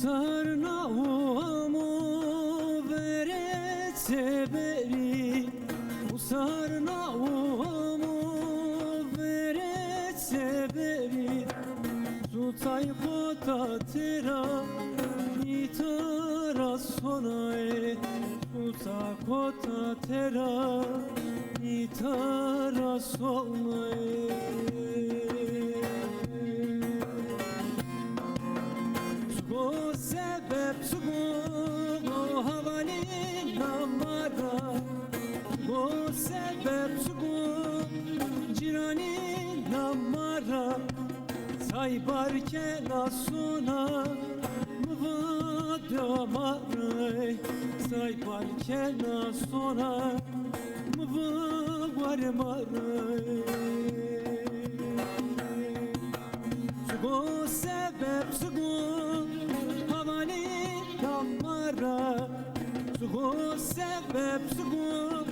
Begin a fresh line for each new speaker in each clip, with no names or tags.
Sarna uamu veretse beri Sarna uamu veretse beri Zutay kota tera itara sonae Zuta kota tera itara sonae Sugo sebep sugo havali namara Sugo sebep sugo cirani namara Saybar ke nasuna mvada maray Saybar ke nasuna mvada maray Sugo sebep sugo havani namara Sugo sebep sugo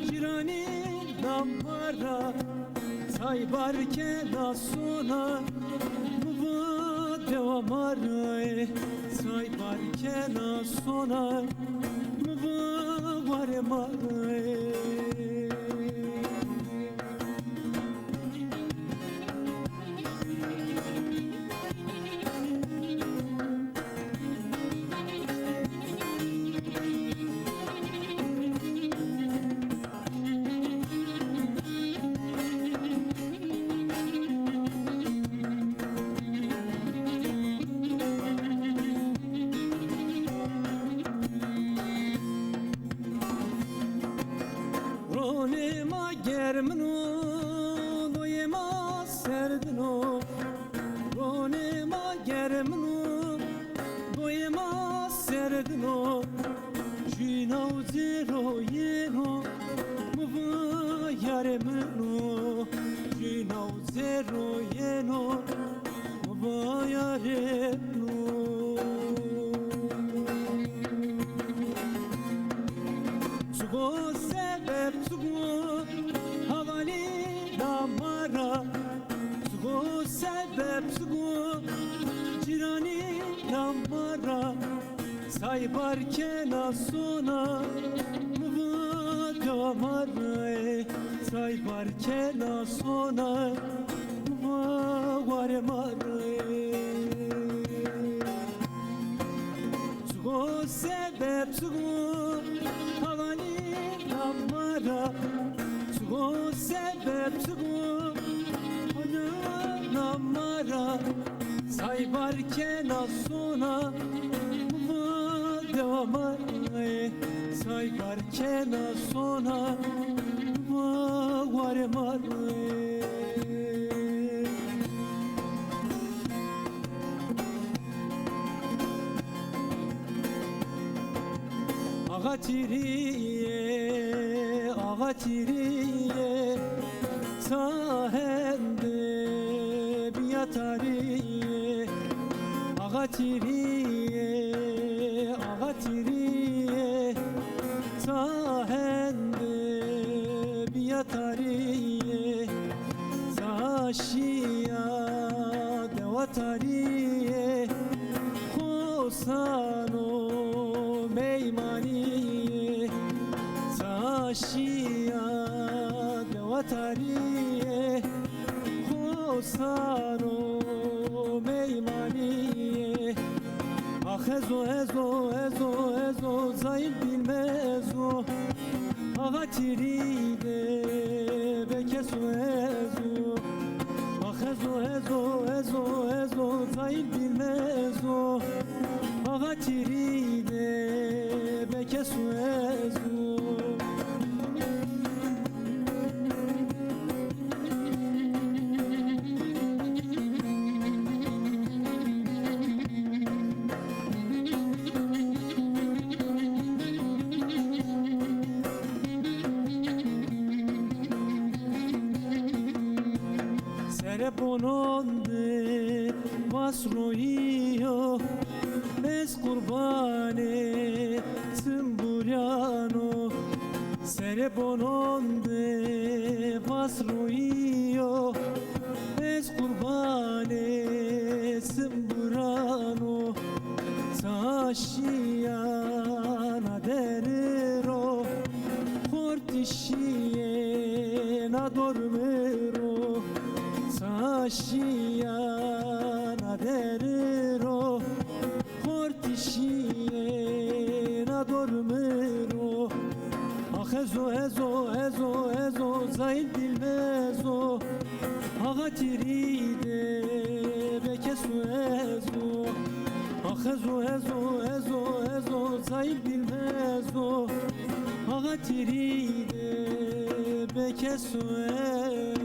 cirani namara Saybar ke nasuna mvada maray Saybar ke nasuna mvada maray Ronema germno doyema serdno Ronema germno doyema serdno Jinav zero yeno mva yaremno Jinav zero yeno mva yaremno Sugo sebep sugo havali namara Sugo sebep sugo cirani namara Saybar ke nasuna mvada maray Saybar ke nasuna mvada maray Sugo sebep sugo havani namara Sugo sebep sugo ana namara Saybar ke nasuna mvada maray Saybar ke nasuna mvada maray Ağatiriye, ağatiriye Sahende biyatariye Ağatiriye, ağatiriye Sahende biyatariye Saşiya devatariye Kosano meymaniye Saşiya devatariye Kosano meymaniye Ah ezo ezo ezo ezo zayıf bilmezo Ağatiride bekeso ezo Ah ezo ezo ezo ezo zayıf bilmezo Ağatiride bekeso ezo Serpononde vasroio es qurbane simburiano Serpononde vasroio es qurbane simburano Saşiyana deriro Hortişiyena dormiro Saşiyana deriro Hortişiyena dormiro Ah ezo ezo ezo ezo zahil bilmezo Ağa tiride bekesu ezo Ah ezo ezo ezo ezo zahil bilmezo Ağa tiride bekesu ezo